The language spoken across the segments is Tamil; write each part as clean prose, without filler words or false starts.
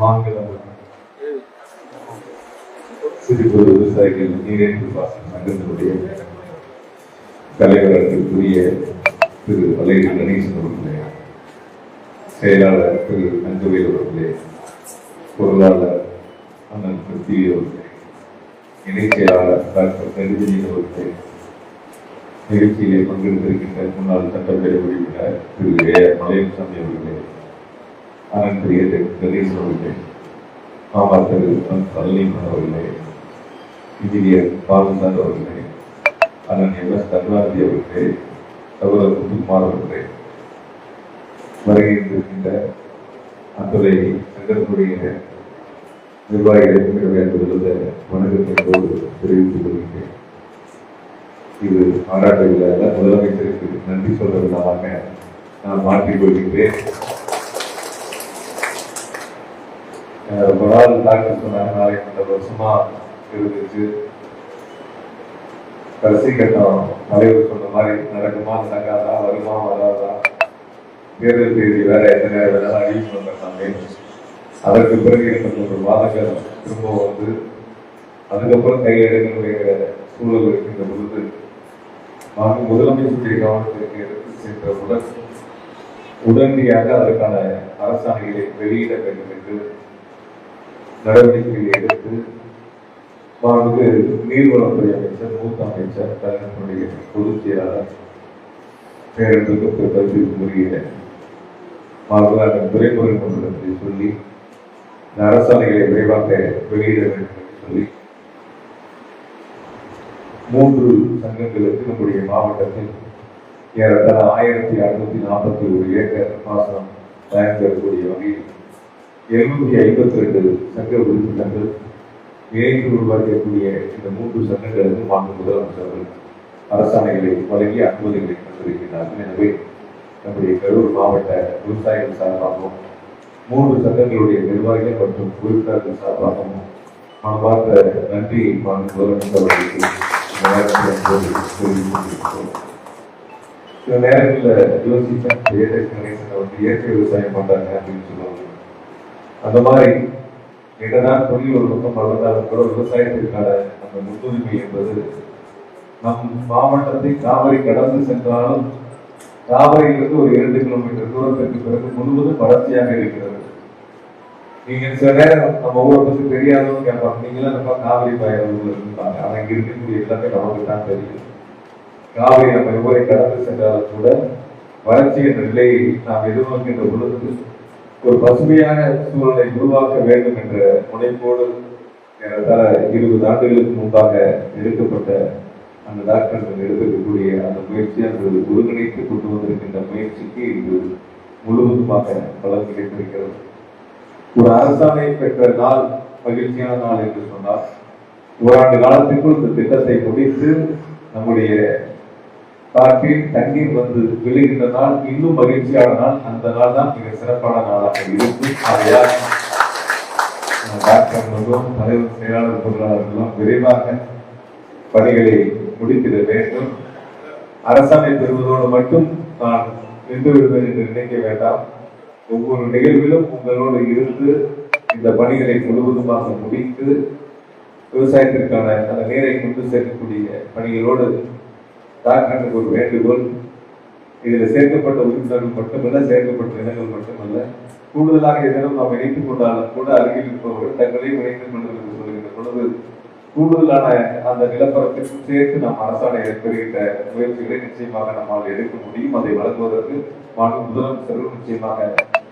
மாநில சிறு குறு விவசாயிகள் நீரேற்று பாசன சங்கத்தினுடைய தலைவர்களுக்குரிய திரு அலைவி கணேசன் அவர்களே, செயலாளர் திரு நஞ்சவேல் அவர்களே, பொருளாளர் அண்ணன் பிருத்திவி அவர்களே, இணை செயலாளர் டாக்டர் நெடுஞ்செழியன் அவர்களே, நிகழ்ச்சியிலே பங்கெடுத்திருக்கின்ற முன்னாள் சட்டப்பேரவை உறுப்பினர் திரு ஏ மலையசாமி அவர்களே, அண்ணன் பிரிய கணேசன் அவர்களே, மாமா திரு பழனிமன் அவர்களே, இன்ஜினியர் பாலசார் அவர்களே, அண்ணன் எம்.எஸ். கருணாநிதி அவர்களே, சகோதரர் முத்துக்குமார் அவர்களே, வருகின்ற அத்துறை சங்கத்தினுடைய நிர்வாகிகளுக்கும் என்னுடைய வணக்கத்தினோடு தெரிவித்துக் கொள்கிறேன். இது பாராட்டு விழா முதலமைச்சருக்கு நன்றி சொல்ற விழாவாக நான் மாற்றிக் கொள்கின்றேன். ரொம்ப நாள் டாக்டர் சொன்னாங்க, நாளைக்கு வருஷமா இருந்துச்சு, கடைசி கட்டம் தலைவர் சொன்ன மாதிரி நடக்குமா நடக்காதா, வருமா வராதா, தேர்தல் தேதி வேற எந்த நேரம் வேணாலும் அறிவிப்பு பண்ணாங்க. அதற்கு பிறகு எனக்கு ஒரு மாதங்கள் திரும்ப வந்து அதுக்கப்புறம் கையில் எடுக்கக்கூடிய சூழல் இருக்கின்ற பொழுது முதலமைச்சருடைய கவனத்திற்கு எடுத்து சென்றவுடன் உடனடியாக அதற்கான அரசாணைகளை வெளியிட வேண்டும் என்று நடவடிக்கைகளை எடுத்து மாண்புக்கு நீர்வளத்துறை அமைச்சர், மூத்த அமைச்சர், தலைவர்களுடைய பொதுச் செயலாளர் பேரன்புக்கு கல்விக்குரிய மாண்புகள் துறைமுறை மன்றத்தை சொல்லி இந்த அரசாணைகளை விரைவாக வெளியிட வேண்டும் என்று சொல்லி 3 சங்கங்களுக்கு நம்முடைய மாவட்டத்தில் ஏறத்தாழ 1641 ஏக்கர் பாசனம் தயாரிக்கக்கூடிய வகையில் 752 சங்க உறுப்பினர்கள் இணைந்து உருவாக்கக்கூடிய இந்த 3 சங்கங்களுக்கு மாண்பு முதலமைச்சர்கள் அரசாணைகளை வழங்கி அனுமதிகளை தந்திருக்கிறார்கள். எனவே நம்முடைய கரூர் மாவட்ட விவசாயிகள் சார்பாகவும் 3 சங்கங்களுடைய நிர்வாகிகள் மற்றும் உறுப்பினர்கள் சார்பாகவும் மனமார்ந்த நன்றி மாண்பு முதலமைச்சர்களுக்கு சில நேரங்களில் யோசிப்பேன், இயற்கை விவசாயம் பண்றாங்க அப்படின்னு சொல்லுவாங்க. அந்த மாதிரி என்னதான் தொழில் ஒரு பக்கம் வளர்ந்தாலும் கூட விவசாயத்திற்கான அந்த முன்னுரிமை என்பது நம் மாவட்டத்தை காவிரி கடந்து சென்றாலும் காவிரியிலிருந்து ஒரு 2 கிலோமீட்டர் தூரத்திற்கு பிறகு முழுவதும் வளர்ச்சியாக இருக்கிறது. நீங்க சில நேரம் நம்ம ஊரை பற்றி தெரியாதவங்க கேட்பாங்க, நீங்களாம் நம்ம காவிரி பயணம் இருந்தாங்க, ஆனா இங்க இருக்கக்கூடிய எல்லாமே நமக்கு தான் தெரியும். காவிரி நம்ம ஊரை கடந்து சென்றாலும் கூட வளர்ச்சி என்ற நிலையை நாம் எதிர்நோக்கின்ற பொழுது ஒரு பசுமையான சூழலை உருவாக்க வேண்டும் என்ற முனைப்போடு 20 ஆண்டுகளுக்கு முன்பாக எடுக்கப்பட்ட அந்த டாக்டர்கள் எடுத்திருக்கக்கூடிய அந்த முயற்சி, அந்த ஒருங்கிணைத்து கொண்டு வந்திருக்கின்ற முயற்சிக்கு இது முழுவதுமாக பலன் கிடைத்திருக்கிறது. ஒரு அரசாணை பெற்ற நாள் மகிழ்ச்சியான நாள் என்று சொன்னால், 1 ஆண்டு காலத்திற்குள் இந்த திட்டத்தை முடித்து நம்முடைய காற்றில் தண்ணீர் வந்து விழுகின்ற நாள் இன்னும் மகிழ்ச்சியான நாள். அந்த நாள் தான் மிக சிறப்பான நாளாக இருக்கும். ஆகையால் டாக்டர்களும் தலைவர் செயலாளர் பொருளாளர்களும் விரைவாக பணிகளை முடித்திட வேண்டும். அரசாணை பெறுவதோடு மட்டும் நான் நின்று விடுவேன் என்று நினைக்க வேண்டாம். ஒவ்வொரு நிகழ்விலும் உங்களோடு இருந்து இந்த பணிகளை முழுவதுமாக முடித்து விவசாயத்திற்கான அந்த நீரை கொண்டு சேர்க்கக்கூடிய பணிகளோடு டாக்டருக்கு ஒரு வேண்டுகோள், இதில் சேர்க்கப்பட்ட உறுப்பினர்கள் மட்டுமல்ல, சேர்க்கப்பட்ட இனங்கள் மட்டுமல்ல, கூடுதலாக எதனும் நாம் இணைத்துக் கொண்டாலும் கூட அருகில் இருப்பவர்கள் தங்களையும் இணைத்துக் கொண்டு சொல்லுகின்ற பொழுது கூடுதலான அந்த நிலப்பரப்பிற்கு சேர்த்து நாம் அரசாணை பெறுகின்ற முயற்சிகளை நிச்சயமாக நம்மால் எடுக்க முடியும். அதை வழங்குவதற்கு மாநில முதலமைச்சர்கள் நிச்சயமாக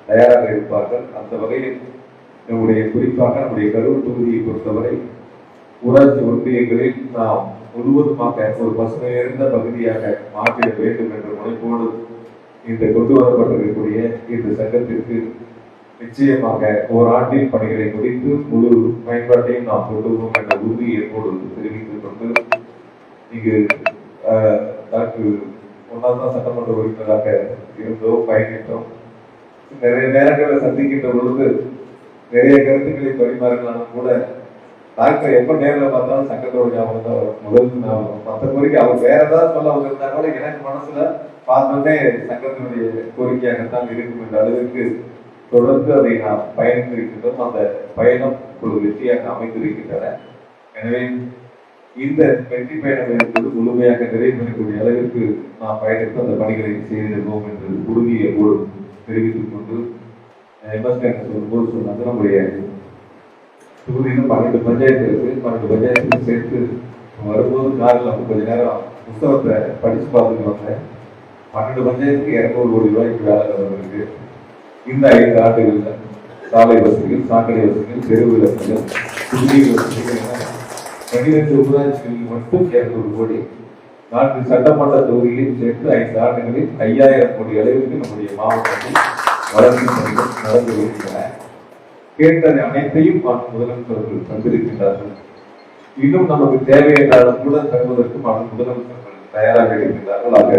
தயாராக இருப்பார்கள். அந்த வகையில் நம்முடைய குறிப்பாக நம்முடைய கரூர் தொகுதியை பொறுத்தவரை ஊராட்சி ஒன்றியங்களில் நாம் முழுவதுமாக ஒரு பசுமை நிறைந்த பகுதியாக மாற்றிட வேண்டும் என்ற முனைப்போடு இந்த கொண்டு வரப்பட்டிருக்கக்கூடிய இந்த சங்கத்திற்கு நிச்சயமாக ஓராண்டில் பணிகளை முடித்து முழு பயன்பாட்டையும் நாம் கொண்டுவோம் என்ற உறுதியை எப்போது தெரிவித்துக் கொண்டு இங்கு டாக்டர் 1ஆம் சட்டமன்ற உறுப்பினராக இருந்தோம், பயணித்தோம். நிறைய நேரங்களில் சந்திக்கின்ற பொழுது நிறைய கருத்துக்களை பரிமாறினாலும் கூட டாக்டர் எப்ப நேரில் பார்த்தாலும் சங்கத்தோட ஞாபகம் தான் வரும், முதல் ஞாபகம். மற்றபடிக்கு அவர் வேற ஏதாவது சொல்ல வந்திருந்தா கூட எனக்கு மனசுல பார்த்தோன்னே சங்கத்தினுடைய கோரிக்கையாகத்தான் இருக்கும் என்ற அளவிற்கு தொடர்ந்து அதை நாம் பயணித்திருக்கின்றோம். அந்த பயணம் ஒரு வெற்றியாக அமைந்திருக்கின்றன. எனவே இந்த வெற்றி பயணம் என்பது முழுமையாக நிறைவேறக்கூடிய அளவிற்கு நாம் பயணித்து அந்த பணிகளை செய்திருந்தோம் என்று உறுதியை தெரிவித்துக் கொண்டு சொல்லும்போது சொன்னாங்க, நம்முடைய தொகுதியில் 12 பஞ்சாயத்து இருக்கு. 12 பஞ்சாயத்துக்கு சேர்த்து வரும்போது காரில் வந்து கொஞ்ச நேரம் புத்தகத்தை படிச்சு பார்த்துட்டு வந்தேன். 12 பஞ்சாயத்துக்கு 200 கோடி ரூபாய்க்கு வேலை இருக்கு. இந்த 5 ஆண்டுகள்ல சாலை வசதிகள், சாக்கடை வசதிகள், தெரு விளக்குகள், குடிநீர் வசதிகள் 12 ஊராட்சிகளில் மட்டும் 200 கோடி. 4 சட்டமன்ற தொகுதிகளையும் சேர்த்து 5 ஆண்டுகளில் 5000 கோடி அளவிற்கு நம்முடைய மாவட்டத்தில் வளர்ச்சி பணிகள் நடந்து வருகின்றன. கேட்டது அனைத்தையும் முதலமைச்சர்கள் தந்திருக்கின்றார்கள். இன்னும் நமக்கு தேவை என்றாலும் கூட தருவதற்கு முதலமைச்சர்கள் தயாராக இருக்கின்றார்கள். ஆக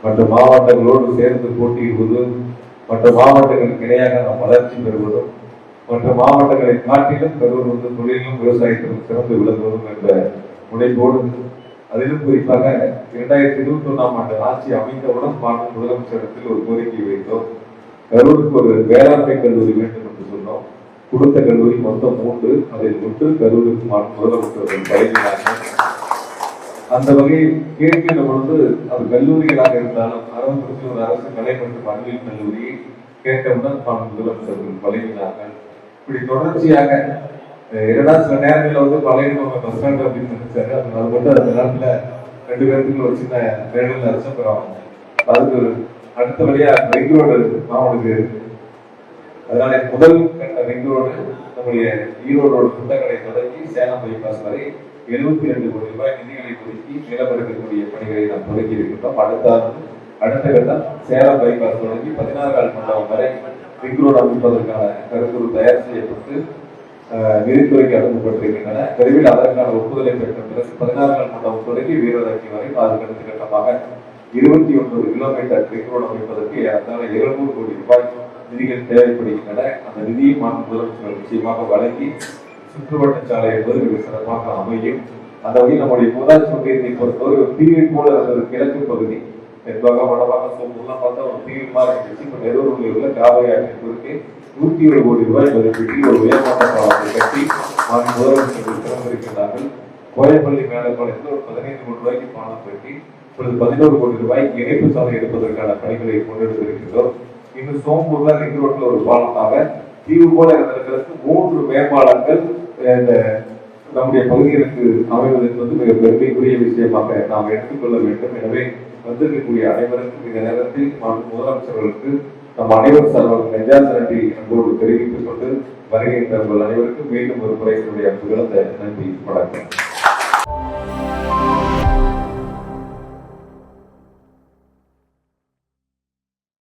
மற்ற மாவட்டங்களோடு சேர்ந்து போட்டியிடுவது, மற்ற மாவட்டங்களுக்கு இணையாக நாம் வளர்ச்சி பெறுவதும், மற்ற மாவட்டங்களை காட்டிலும் கரூர் வந்து தொழிலும் விவசாயத்திலும் சிறந்து விளங்குவதும் என்ற முனைப்போடு, அதிலும் குறிப்பாக 2021ஆம் ஆண்டு ஆட்சி அமைந்தவுடன் முதலமைச்சரிடத்தில் ஒரு கோரிக்கை வைத்தோம். கரூருக்கு ஒரு வேளாண்மை கல்லூரி வேண்டும் என்று சொன்னோம். கொடுத்த கல்லூரி மொத்தம் 3, அதில் 1 கரூருக்கு முதலமைச்சர்கள் பழகினார்கள். அந்த வகையில் கேட்கின்ற பொழுது அது கல்லூரிகளாக இருந்தாலும் அரவக்குறிச்சி ஒரு அரசு கலை மற்றும் அறிவியல் கல்லூரியை கேட்டவுடன் முதலமைச்சர்கள் பழகினார்கள். இப்படி தொடர்ச்சியாக சில நேரங்களில் வந்து பழையவங்க பஸ் ஸ்டாண்ட் அப்படின்னு நினைச்சாரு. அது மட்டும் அந்த நேரத்துல 2 பேருக்கு ஒரு சின்ன வேலையில் அச்சம்பெறாங்க. அதுக்கு அடுத்த வழியா ரிங் ரோடு மாவட்டத்துக்கு இருக்கு. அதனால முதல் கட்ட ரிங் ரோடு நம்முடைய ஈரோடு புத்தகங்களை தொடங்கி சேலம் பைபாஸ் வரை 72 கோடி ரூபாய் நிதிகளை ஒதுக்கி நிலப்பரக்கக்கூடிய பணிகளை நாம் தொடங்கி இருக்கின்றோம். அடுத்த கட்டம் சேலம் பைபாஸ் தொடங்கி 16 கால் மண்டபம் வரை ரிங் ரோடு அமைப்பதற்கான கருத்துரு தயார் செய்யப்பட்டு நிதித்துறைக்கு அனுப்பப்பட்டிருக்கின்றன. விரைவில் அதற்கான ஒப்புதலை பெற்ற பிறகு 16 கால் மண்டபம் தொடங்கி வீரராட்சி வரை அதுக்கு அடுத்த கட்டமாக 29 கிலோமீட்டர் ரிங் ரோடு அமைப்பதற்கு 700 கோடி ரூபாய் நிதிகள் தேவைப்படுகின்றன. அந்த நிதியை முதலமைச்சர்கள் நிச்சயமாக வழங்கி சுற்றுவட்ட சாலை என்பது மிக சிறப்பாக அமையும். அந்த வகையில் நம்முடைய ஊராட்சி ஒன்றியத்தை பொறுத்தவரை ஒரு தீவை போல ஒரு கிழக்கு பகுதி என்பதாக வடபாக சோம்பூர்லாம் பார்த்தா ஒரு தீவு மாதிரி இருந்துச்சு. இப்போ நெருவூரில் உள்ள காவிரி ஆற்றின் குறுக்கே 107 கோடி ரூபாய் மதிப்பீட்டில் ஒரு உயர்மட்ட பாலத்தை கட்டி முதலமைச்சர்கள் திறந்திருக்கிறார்கள். கோயப்பள்ளி மேலப்பாளையத்தில் ஒரு 15 கோடி ரூபாய்க்கு பாலம் கட்டி இப்பொழுது 11 கோடி ரூபாய்க்கு இணைப்பு சாலை எடுப்பதற்கான பணிகளை கொண்டெடுத்திருக்கின்றோம். இன்னும் சோம்பூர்ல ரிங் ரோட்ல ஒரு பாலமாக தீவு போல இருந்திருக்கிறதுக்கு 3 மேம்பாலங்கள் நம்முடைய பகுதிகளுக்கு அமைவது என்பது மிக பெருமைக்குரிய விஷயமாக நாம் எடுத்துக்கொள்ள வேண்டும். எனவே வந்திருக்கக்கூடிய அனைவருக்கும் இந்த நேரத்தில் முதலமைச்சர்களுக்கு நம் அனைவரும் சார்பாக நெஞ்சார்ந்த நன்றி அன்போடு தெரிவித்துக் கொண்டு வருகின்ற அனைவருக்கும் மீண்டும் ஒரு முறை என்னுடைய அன்புகளை நன்றி. வணக்கம்.